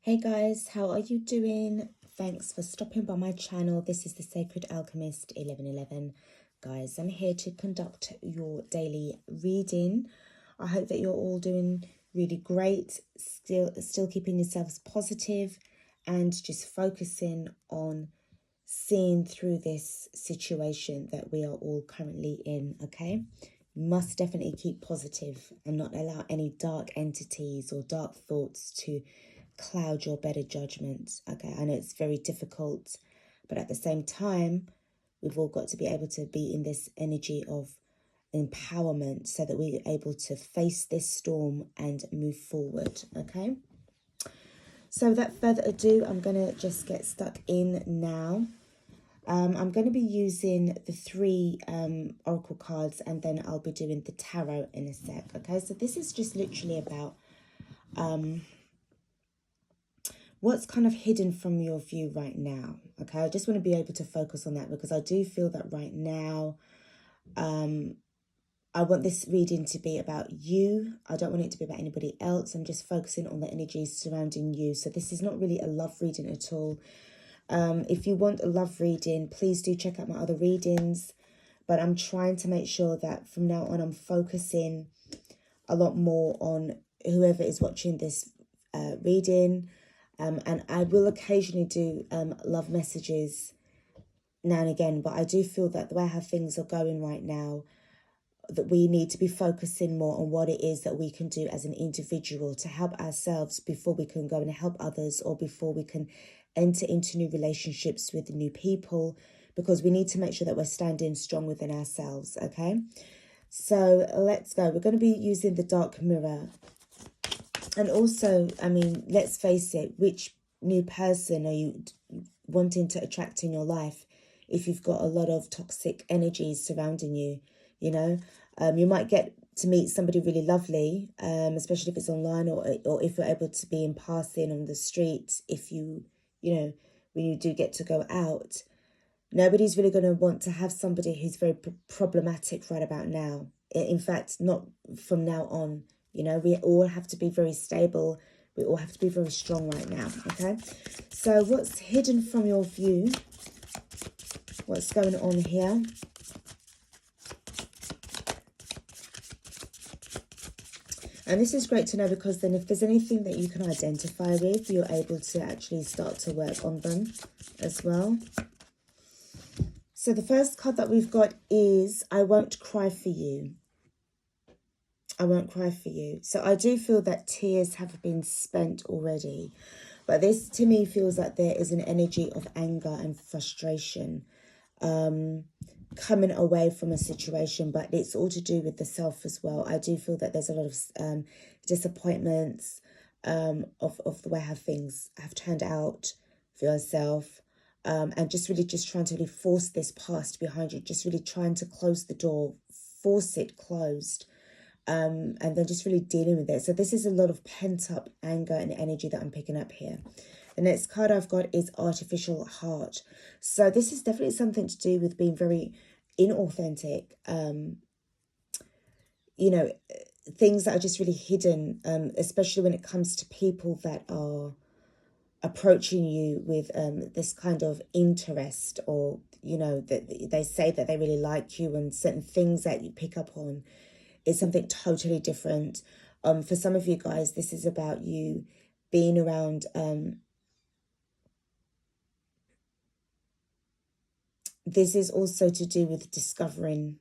Hey guys, how are you doing? Thanks for stopping by my channel. This is the Sacred Alchemist 1111. Guys, I'm here to conduct your daily reading. I hope that you're all doing really great, still keeping yourselves positive and just focusing on seeing through this situation that we are all currently in, okay? You must definitely keep positive and not allow any dark entities or dark thoughts to cloud your better judgment. Okay, I know it's very difficult, but at the same time, we've all got to be able to be in this energy of empowerment so that we're able to face this storm and move forward. Okay, so without further ado, I'm gonna just get stuck in now. I'm going to be using the three oracle cards, and then I'll be doing the tarot in a sec. Okay, so this is just literally about what's kind of hidden from your view right now. Okay, I just want to be able to focus on that because I do feel that right now I want this reading to be about you. I don't want it to be about anybody else. I'm just focusing on the energies surrounding you. So this is not really a love reading at all. If you want a love reading, please do check out my other readings. But I'm trying to make sure that from now on I'm focusing a lot more on whoever is watching this reading. And I will occasionally do love messages now and again. But I do feel that the way how things are going right now, that we need to be focusing more on what it is that we can do as an individual to help ourselves before we can go and help others, or before we can enter into new relationships with new people, because we need to make sure that we're standing strong within ourselves. Okay, so let's go. We're going to be using the dark mirror. And also, I mean, let's face it, which new person are you wanting to attract in your life if you've got a lot of toxic energies surrounding you? You know, you might get to meet somebody really lovely, especially if it's online, or if you're able to be in passing on the street. If you know, when you do get to go out, nobody's really going to want to have somebody who's very problematic right about now. In fact, not from now on. You know, we all have to be very stable. We all have to be very strong right now, okay? So what's hidden from your view? What's going on here? And this is great to know, because then if there's anything that you can identify with, you're able to actually start to work on them as well. So the first card that we've got is I Won't Cry For You. I won't cry for you. So I do feel that tears have been spent already. But this to me feels like there is an energy of anger and frustration coming away from a situation. But it's all to do with the self as well. I do feel that there's a lot of disappointments of the way how things have turned out for yourself. And just trying to really force this past behind you. Just really trying to close the door. Force it closed. And then just really dealing with it. So this is a lot of pent-up anger and energy that I'm picking up here. The next card I've got is Artificial Heart. So this is definitely something to do with being very inauthentic. You know, things that are just really hidden, especially when it comes to people that are approaching you with this kind of interest, or, you know, that they say that they really like you, and certain things that you pick up on is something totally different. For some of you guys, this is about you being around this is also to do with discovering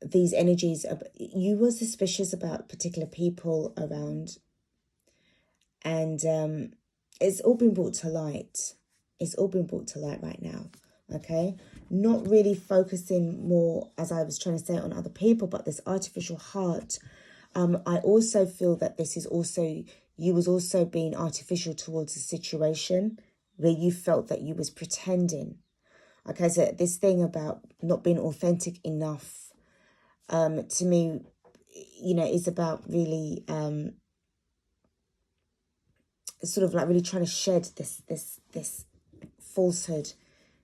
these energies. You were suspicious about particular people around, and it's all been brought to light. It's all been brought to light right now. Okay, not really focusing more, as I was trying to say, on other people, but this artificial heart. I also feel that this is also, you was also being artificial towards a situation where you felt that you was pretending. Okay, so this thing about not being authentic enough, to me, you know, is about really sort of like really trying to shed this falsehood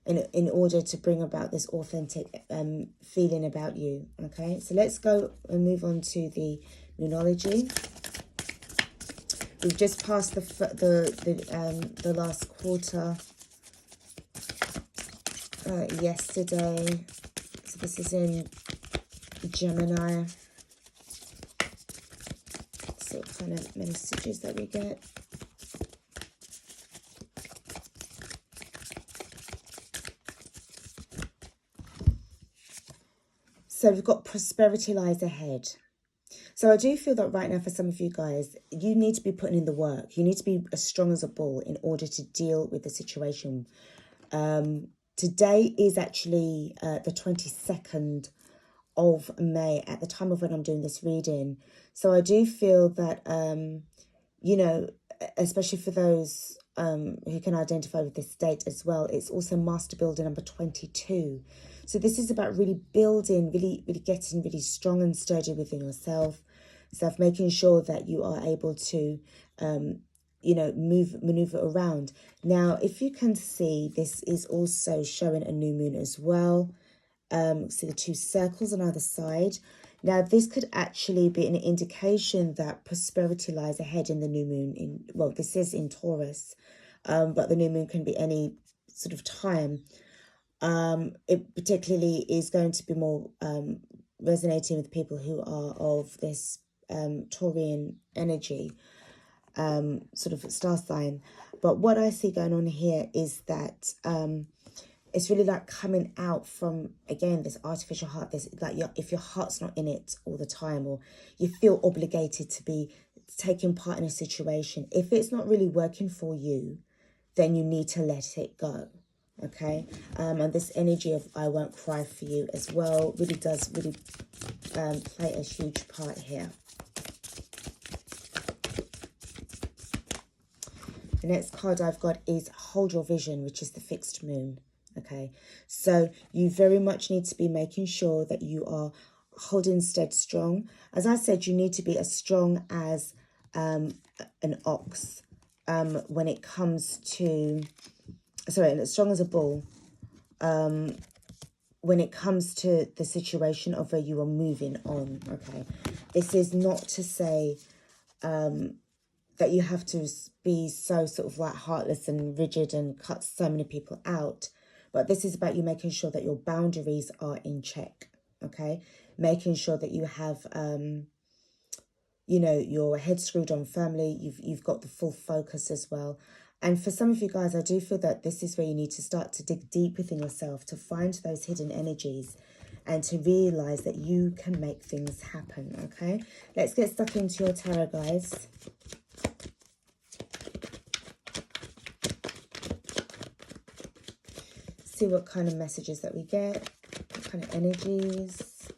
in order to bring about this authentic feeling about you. Okay, so let's go and move on to the numerology. We've just passed the last quarter yesterday. So this is in Gemini. Let's see what kind of messages that we get. So we've got prosperity lies ahead. So I do feel that right now for some of you guys, you need to be putting in the work. You need to be as strong as a bull in order to deal with the situation. Today is actually the 22nd of May at the time of when I'm doing this reading. So I do feel that, you know, especially for those who can identify with this date as well, it's also Master Builder number 22. So this is about really building, really getting really strong and sturdy within yourself, making sure that you are able to, you know, maneuver around. Now, if you can see, this is also showing a new moon as well. See the two circles on either side. Now, this could actually be an indication that prosperity lies ahead in the new moon. Well, this is in Taurus, but the new moon can be any sort of time. It particularly is going to be more resonating with people who are of this Taurian energy, sort of star sign. But what I see going on here is that it's really like coming out from, again, this artificial heart. This, like, if your heart's not in it all the time, or you feel obligated to be taking part in a situation, if it's not really working for you, then you need to let it go. Okay, and this energy of I won't cry for you as well really does play a huge part here. The next card I've got is Hold Your Vision, which is the fixed moon. Okay, so you very much need to be making sure that you are holding stead strong. As I said, you need to be as strong as an ox when it comes to, sorry, as strong as a bull when it comes to the situation of where you are moving on. Okay, this is not to say that you have to be so sort of like heartless and rigid and cut so many people out. But this is about you making sure that your boundaries are in check, okay? Making sure that you have, you know, your head screwed on firmly. You've got the full focus as well. And for some of you guys, I do feel that this is where you need to start to dig deep within yourself to find those hidden energies and to realize that you can make things happen, okay? Let's get stuck into your tarot, guys. See what kind of messages that we get, what kind of energies.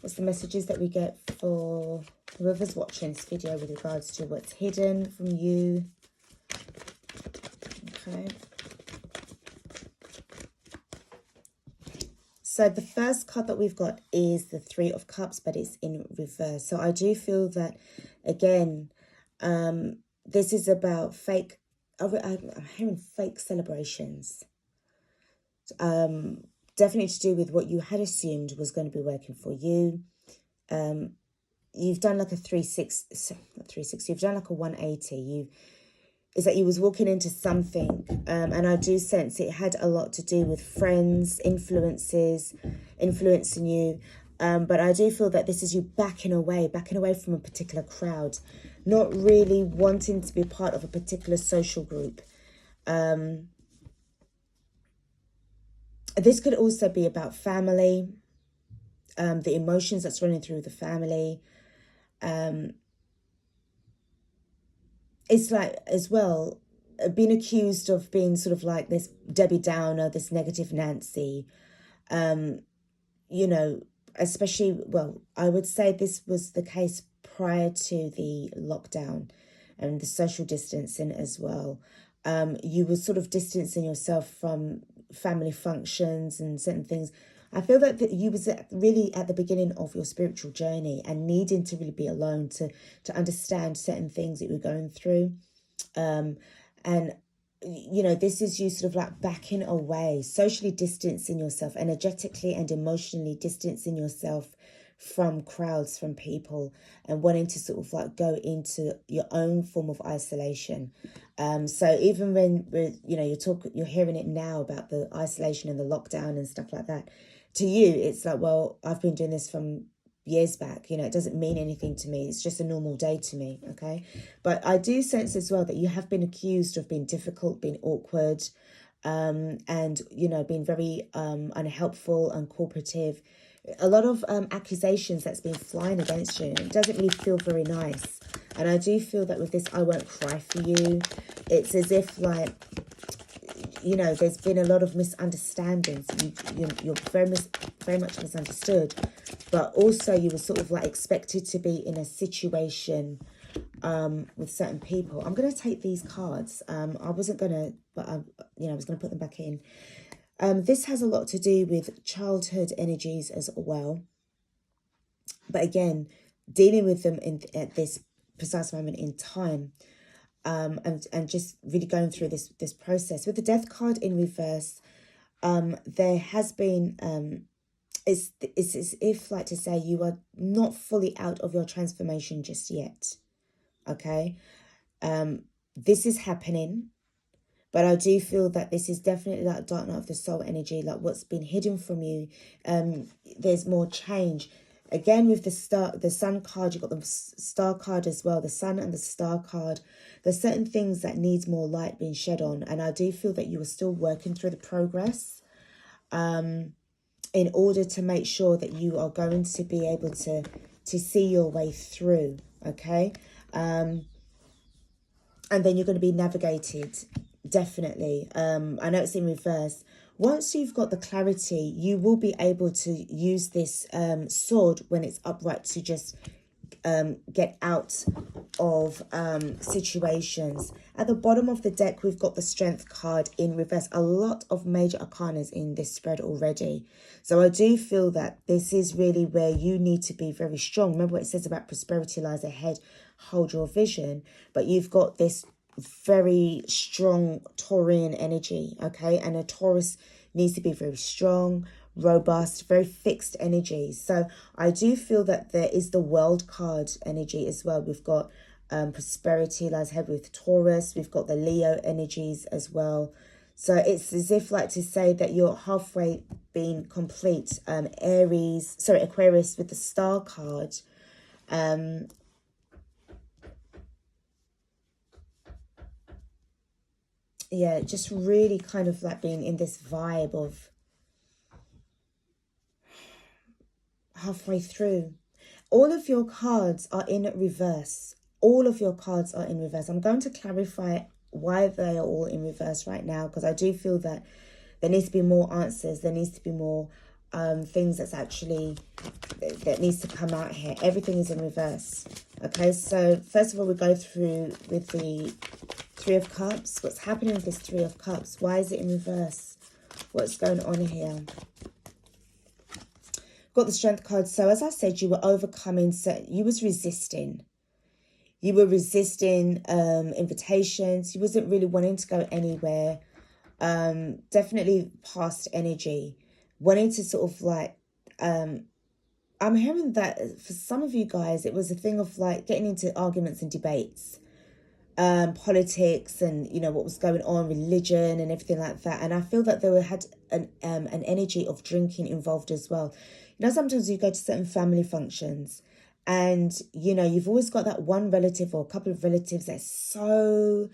What's the messages that we get for whoever's watching this video with regards to what's hidden from you. Okay. So the first card that we've got is the Three of Cups, but it's in reverse. So I do feel that, again, this is about fake, I'm hearing fake celebrations. Definitely to do with what you had assumed was going to be working for you. You've done like a 360, you've done like a 180. Is that you was walking into something, and I do sense it had a lot to do with friends, influencing you. But I do feel that this is you backing away from a particular crowd, not really wanting to be part of a particular social group. This could also be about family, the emotions that's running through the family. It's like, as well, being accused of being sort of like this Debbie Downer, this negative Nancy. You know, especially, well, I would say this was the case prior to the lockdown and the social distancing as well. You were sort of distancing yourself from family functions and certain things. I feel that you was really at the beginning of your spiritual journey and needing to really be alone to understand certain things that you're going through. And, you know, this is you sort of like backing away, socially distancing yourself, energetically and emotionally distancing yourself from crowds, from people, and wanting to sort of like go into your own form of isolation. So even when you're hearing it now about the isolation and the lockdown and stuff like that, to you it's like, well, I've been doing this from years back. It doesn't mean anything to me. It's just a normal day to me. Okay, but I do sense as well that you have been accused of being difficult, being awkward, and being very unhelpful, uncooperative. A lot of accusations that's been flying against you. It doesn't really feel very nice. And I do feel that with this I won't cry for you, it's as if like, there's been a lot of misunderstandings. You're very much misunderstood, but also you were sort of like expected to be in a situation with certain people. I'm going to take these cards. I wasn't going to, but I was going to put them back in. This has a lot to do with childhood energies as well. But again, dealing with them at this precise moment in time, and just really going through this process. With the Death card in reverse, there has been, it's as if like to say you are not fully out of your transformation just yet. Okay? This is happening. But I do feel that this is definitely like dark night of the soul energy, like what's been hidden from you. There's more change. Again, with the sun card, you've got the star card as well, the sun and the star card. There's certain things that needs more light being shed on. And I do feel that you are still working through the progress in order to make sure that you are going to be able to see your way through, okay? And then you're going to be navigated. Definitely. I know it's in reverse. Once you've got the clarity, you will be able to use this sword when it's upright to just get out of situations. At the bottom of the deck, we've got the Strength card in reverse. A lot of major arcanas in this spread already. So I do feel that this is really where you need to be very strong. Remember what it says about prosperity lies ahead. Hold your vision. But you've got this very strong Taurian energy, okay? And a Taurus needs to be very strong, robust, very fixed energy. So I do feel that there is the World card energy as well. We've got prosperity lies ahead with Taurus. We've got the Leo energies as well. So it's as if like to say that you're halfway being complete. Aquarius with the Star card. Yeah, just really kind of like being in this vibe of halfway through. All of your cards are in reverse. All of your cards are in reverse. I'm going to clarify why they are all in reverse right now, because I do feel that there needs to be more answers. There needs to be more things that needs to come out here. Everything is in reverse. Okay, so first of all, we go through with the Three of Cups. What's happening with this Three of Cups? Why is it in reverse? What's going on here? Got the Strength card. So as I said, you were overcoming, so you was resisting. You were resisting invitations. You wasn't really wanting to go anywhere. Definitely past energy. Wanting to sort of like, I'm hearing that for some of you guys, it was a thing of like getting into arguments and debates. Politics and what was going on, religion and everything like that. And I feel that there had an energy of drinking involved as well. Sometimes you go to certain family functions and you've always got that one relative or a couple of relatives that's so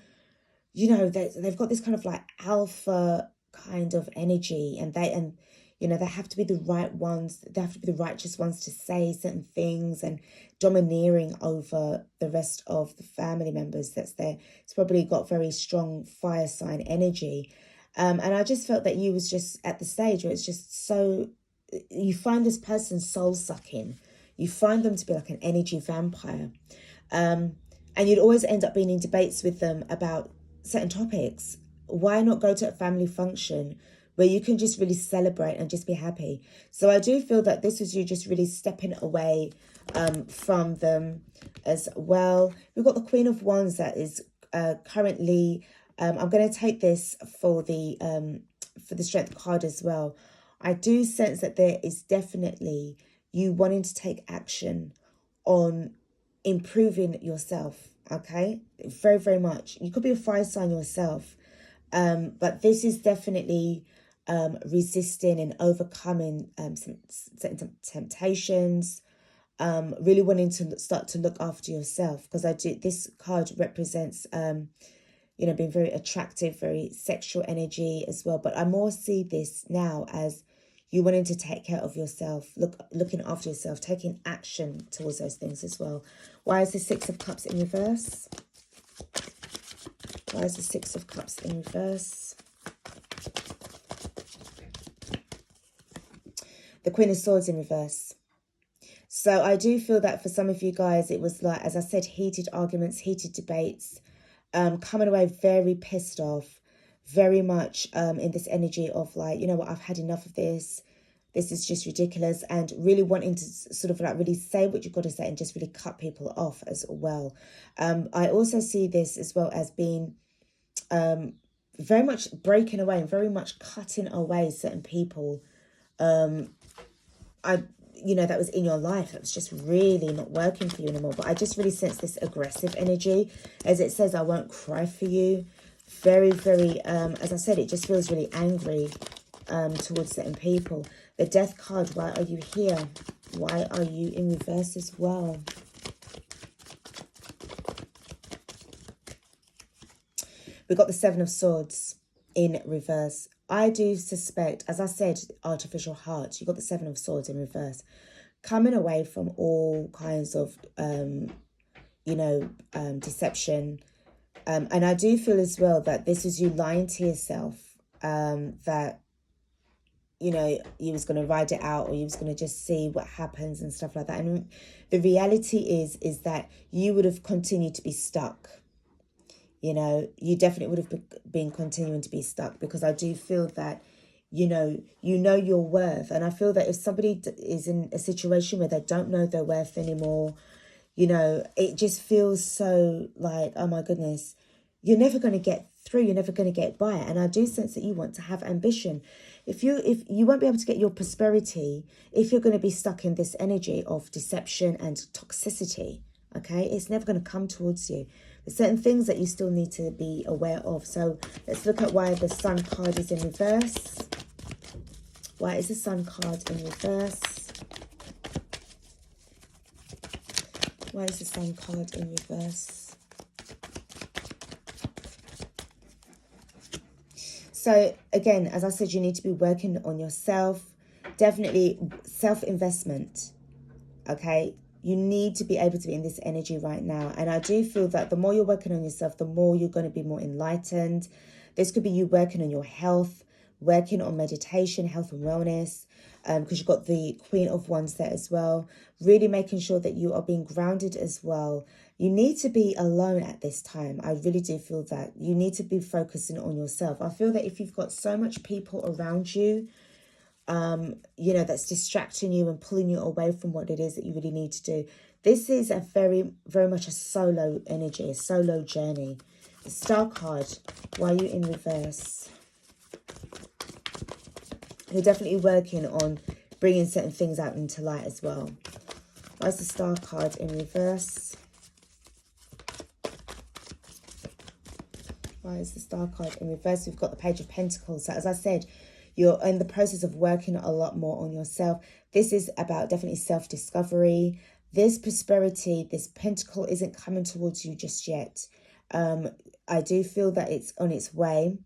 they've got this kind of like alpha kind of energy, and they have to be the right ones. They have to be the righteous ones to say certain things and domineering over the rest of the family members that's there. It's probably got very strong fire sign energy. And I just felt that you was just at the stage where it's just so, you find this person soul sucking. You find them to be like an energy vampire. And you'd always end up being in debates with them about certain topics. Why not go to a family function where you can just really celebrate and just be happy? So I do feel that this was you just really stepping away from them as well. We've got the Queen of Wands that is currently, I'm going to take this for the Strength card as well. I do sense that there is definitely, you wanting to take action on improving yourself, okay? Very, very much. You could be a fire sign yourself, but this is definitely resisting and overcoming some temptations, really wanting to start to look after yourself, because this card represents you know, being very attractive, very sexual energy as well. But I more see this now as you wanting to take care of yourself, looking after yourself, taking action towards those things as well. Why is the Six of Cups in reverse? Why is the Six of Cups in reverse? The Queen of Swords in reverse. So I do feel that for some of you guys, it was like, as I said, heated arguments, heated debates, coming away very pissed off, very much in this energy of like, you know what, I've had enough of this. This is just ridiculous, and really wanting to sort of like really say what you've got to say and just really cut people off as well. I also see this as well as being very much breaking away and very much cutting away certain people. You know, that was in your life that was just really not working for you anymore. But I just really sense this aggressive energy. As it says, I won't cry for you. Very, very, as I said, it just feels really angry towards certain people. The Death card, why are you here? Why are you in reverse as well? We've got the Seven of Swords in reverse. I do suspect, as I said, artificial heart. You've got the Seven of Swords in reverse. Coming away from all kinds of, you know, deception. And I do feel as well that this is you lying to yourself, that, you know, you was going to ride it out, or you was going to just see what happens and stuff like that. And the reality is that you would have continued to be stuck. You know, you definitely would have been continuing to be stuck, because I do feel that, you know your worth. And I feel that if somebody is in a situation where they don't know their worth anymore, you know, it just feels so like, oh my goodness, you're never going to get through, you're never going to get by. And I do sense that you want to have ambition. If you won't be able to get your prosperity if you're going to be stuck in this energy of deception and toxicity. Okay, it's never going to come towards you. There's certain things that you still need to be aware of. So let's look at why the Sun card is in reverse. Why is the Sun card in reverse? Why is the Sun card in reverse? So again, as I said, you need to be working on yourself. Definitely self-investment. Okay, you need to be able to be in this energy right now. And I do feel that the more you're working on yourself, the more you're going to be more enlightened. This could be you working on your health, working on meditation, health and wellness, because you've got the Queen of Wands there as well. Really making sure that you are being grounded as well. You need to be alone at this time. I really do feel that. You need to be focusing on yourself. I feel that if you've got so much people around you, you know, that's distracting you and pulling you away from what it is that you really need to do. This is a very, very much a solo energy, a solo journey. The Star card, why are you in reverse? You're definitely working on bringing certain things out into light as well. Why is the Star card in reverse? Why is the Star card in reverse? We've got the Page of Pentacles. So as I said, you're in the process of working a lot more on yourself. This is about definitely self-discovery. This prosperity, this pentacle isn't coming towards you just yet. I do feel that it's on its way.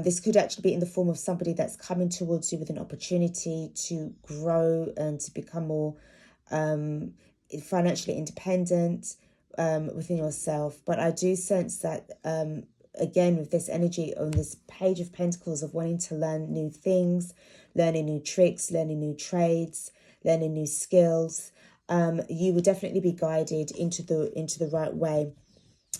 This could actually be in the form of somebody that's coming towards you with an opportunity to grow and to become more financially independent within yourself. But I do sense that again, with this energy on this Page of Pentacles of wanting to learn new things, learning new tricks, learning new trades, learning new skills, you will definitely be guided into the right way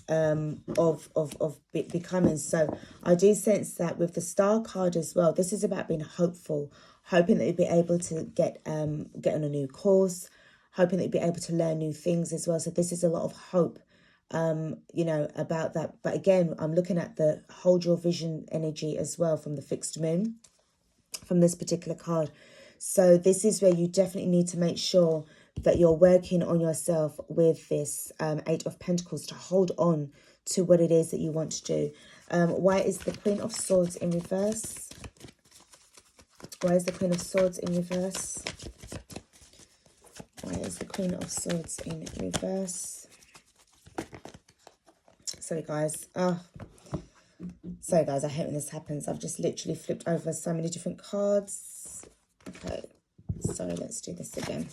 of becoming. So I do sense that with the Star card as well, this is about being hopeful, hoping that you'll be able to get on a new course, hoping that you'll be able to learn new things as well. So this is a lot of hope, you know, about that. But again, I'm looking at the hold your vision energy as well from the fixed moon, from this particular card. So this is where you definitely need to make sure that you're working on yourself with this Eight of Pentacles to hold on to what it is that you want to do. Why is the Queen of Swords in reverse? Why is the Queen of Swords in reverse? Why is the Queen of Swords in reverse? Sorry, guys. Sorry, guys. I hate when this happens. I've just literally flipped over so many different cards. Okay. Sorry, let's do this again.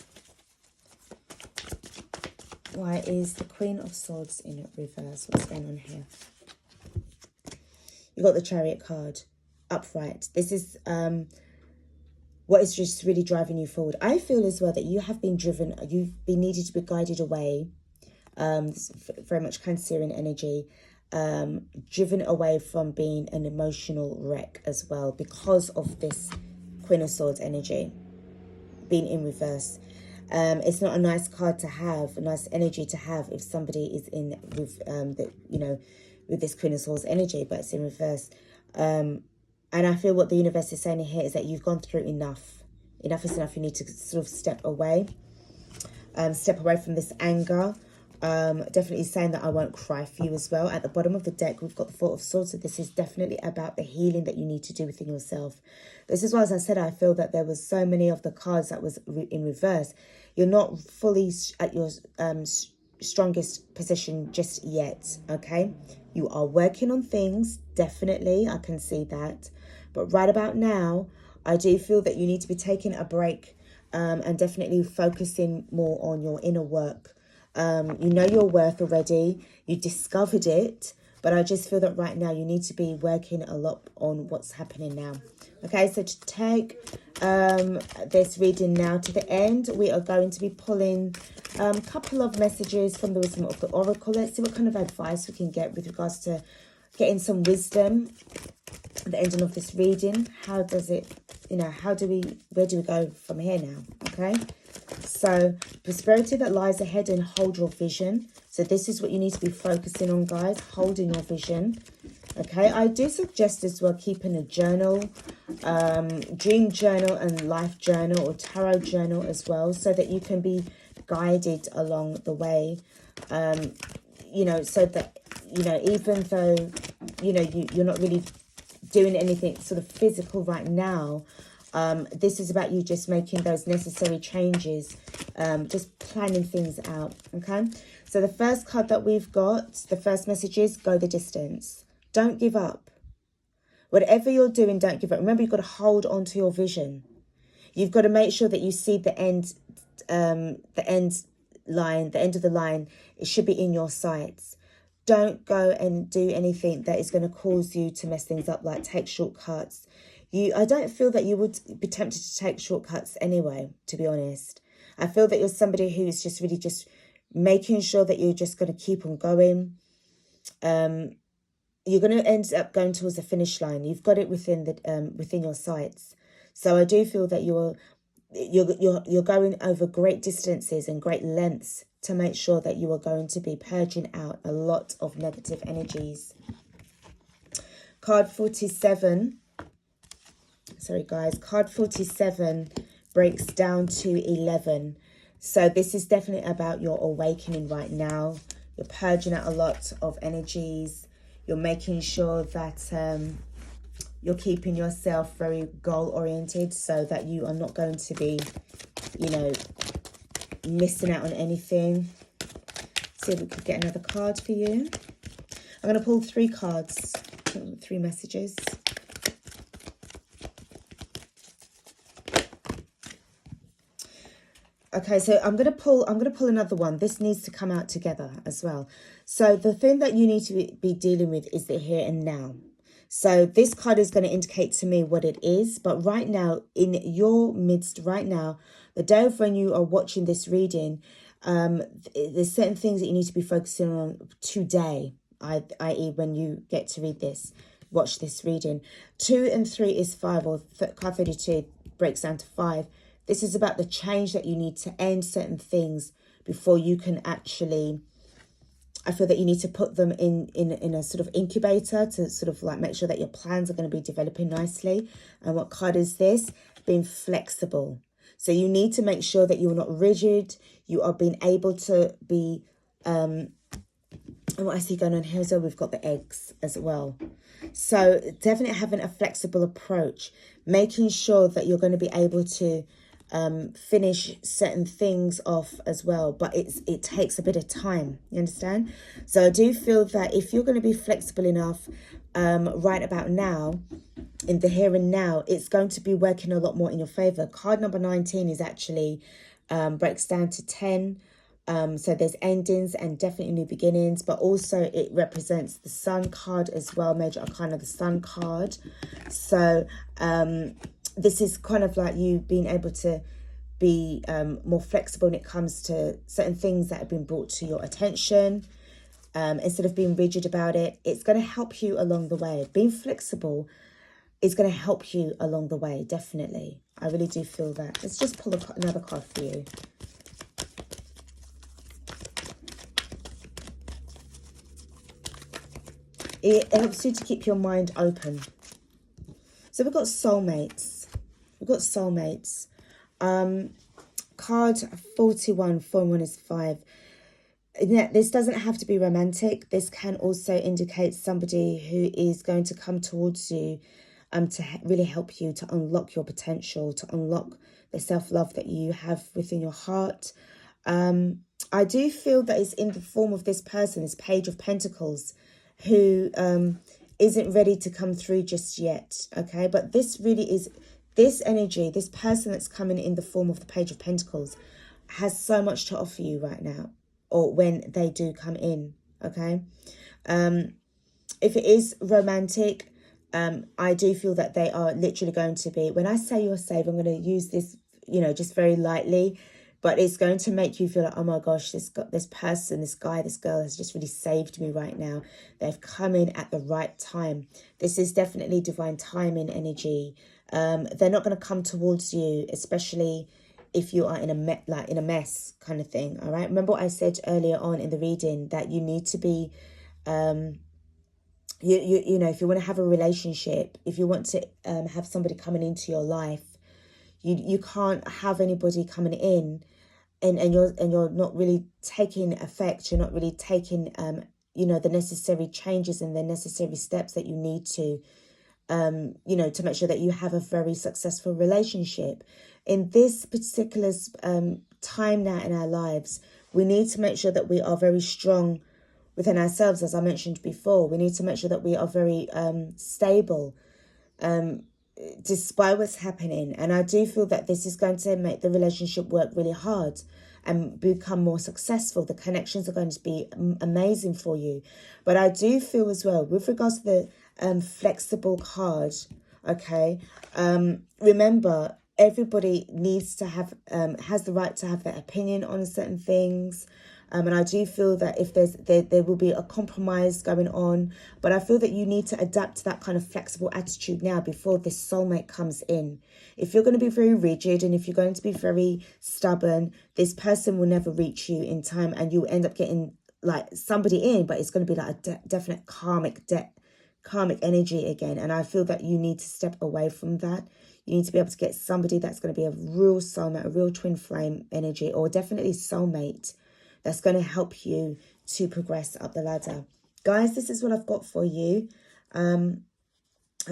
Why is the Queen of Swords in reverse? What's going on here? You got the Chariot card. Upright. This is what is just really driving you forward. I feel as well that you have been driven, you've been needed to be guided away. Very much Cancerian energy. Driven away from being an emotional wreck as well because of this Queen of Swords energy being in reverse. It's not a nice card to have, a nice energy to have if somebody is in with with this Queen of Swords energy, but it's in reverse. And I feel what the universe is saying here is that you've gone through enough. Enough is enough. You need to sort of step away from this anger. Definitely saying that I won't cry for you as well. At the bottom of the deck, we've got the Four of Swords. So this is definitely about the healing that you need to do within yourself. This is why, as I said, I feel that there was so many of the cards that was in reverse. You're not fully at your strongest position just yet, okay? You are working on things, definitely. I can see that. But right about now, I do feel that you need to be taking a break and definitely focusing more on your inner work. You know your worth already. You discovered it. But I just feel that right now you need to be working a lot on what's happening now. Okay, so to take this reading now to the end, we are going to be pulling a couple of messages from the Wisdom of the Oracle. Let's see what kind of advice we can get with regards to getting some wisdom at the ending of this reading. How does it, where do we go from here now? Okay, so prosperity that lies ahead and hold your vision. So this is what you need to be focusing on, guys, holding your vision. Okay, I do suggest as well keeping a journal, dream journal and life journal or tarot journal as well, so that you can be guided along the way. So that, even though, you're not really doing anything sort of physical right now, this is about you just making those necessary changes, just planning things out, okay? So the first card that we've got, the first message is go the distance. Don't give up. Whatever you're doing, don't give up. Remember, you've got to hold on to your vision. You've got to make sure that you see the end line, the end of the line. It should be in your sights. Don't go and do anything that is going to cause you to mess things up, like take shortcuts. I don't feel that you would be tempted to take shortcuts anyway, to be honest. I feel that you're somebody who is just really just making sure that you're just going to keep on going. You're going to end up going towards the finish line. You've got it within your sights. So I do feel that you're going over great distances and great lengths to make sure that you are going to be purging out a lot of negative energies. Card 47. Sorry, guys. Card 47 breaks down to 11. So this is definitely about your awakening right now. You're purging out a lot of energies. You're making sure that you're keeping yourself very goal-oriented so that you are not going to be, missing out on anything. See if we could get another card for you. I'm going to pull 3 cards, 3 messages. Okay, so I'm going to pull another one. This needs to come out together as well. So the thing that you need to be dealing with is the here and now. So this card is going to indicate to me what it is. But right now, in your midst right now, the day of when you are watching this reading, there's certain things that you need to be focusing on today, i.e. when you get to read this, watch this reading. 2 and 3 is 5, or card 32 breaks down to 5. This is about the change that you need to end certain things before you can actually I feel that you need to put them in a sort of incubator to sort of like make sure that your plans are going to be developing nicely. And what card is this? Being flexible. So you need to make sure that you're not rigid. You are being able to be, and what I see going on here as well, we've got the eggs as well. So definitely having a flexible approach, making sure that you're going to be able to finish certain things off as well, but it takes a bit of time, you understand? So I do feel that if you're going to be flexible enough right about now, in the here and now, it's going to be working a lot more in your favor. Card number 19 is actually breaks down to 10. So there's endings and definitely new beginnings, but also it represents the Sun card as well, major arcana, the Sun card. So this is kind of like you being able to be more flexible when it comes to certain things that have been brought to your attention. Instead of being rigid about it, it's going to help you along the way. Being flexible is going to help you along the way, definitely. I really do feel that. Let's just pull another card for you. It helps you to keep your mind open. So we've got soulmates. We've got soulmates. Card 41, 41 is 5. This doesn't have to be romantic. This can also indicate somebody who is going to come towards you to really help you to unlock your potential, to unlock the self-love that you have within your heart. I do feel that it's in the form of this person, this Page of Pentacles, who isn't ready to come through just yet, okay? But this really is, this energy, this person that's coming in the form of the Page of Pentacles has so much to offer you right now, or when they do come in, okay? If it is romantic, I do feel that they are literally going to be, when I say you're saved, I'm going to use this, you know, just very lightly, but it's going to make you feel like, oh my gosh, this person, this guy, this girl has just really saved me right now. They've come in at the right time. This is definitely divine timing energy. They're not going to come towards you, especially if you are in a mess kind of thing. All right. Remember what I said earlier on in the reading, that you need to be, you know, if you want to have a relationship, if you want to have somebody coming into your life, you can't have anybody coming in and you're not really taking effect. You're not really taking you know, the necessary changes and the necessary steps that you need to you know, to make sure that you have a very successful relationship. In this particular time now in our lives, we need to make sure that we are very strong within ourselves. As I mentioned before, we need to make sure that we are very stable despite what's happening. And I do feel that this is going to make the relationship work really hard and become more successful. The connections are going to be amazing for you. But I do feel as well, with regards to the flexible card, okay, remember, everybody needs to have, has the right to have their opinion on certain things. And I do feel that if there will be a compromise going on, but I feel that you need to adapt to that kind of flexible attitude now before this soulmate comes in. If you're going to be very rigid and if you're going to be very stubborn, this person will never reach you in time, and you'll end up getting like somebody in, but it's going to be like a definite karmic energy again. And I feel that you need to step away from that. You need to be able to get somebody that's going to be a real soulmate, a real twin flame energy, or definitely soulmate, that's going to help you to progress up the ladder. Guys, this is what I've got for you. I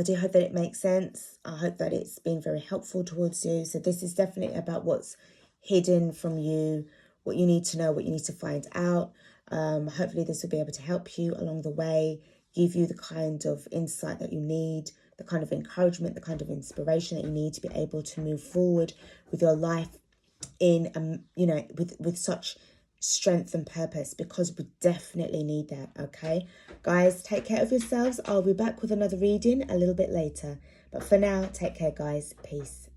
do hope that it makes sense. I hope that it's been very helpful towards you. So this is definitely about what's hidden from you, what you need to know, what you need to find out. Hopefully this will be able to help you along the way, give you the kind of insight that you need, the kind of encouragement, the kind of inspiration that you need to be able to move forward with your life in, you know, with such strength and purpose, because we definitely need that. Okay, guys, take care of yourselves. I'll be back with another reading a little bit later, but for now, take care, guys. Peace.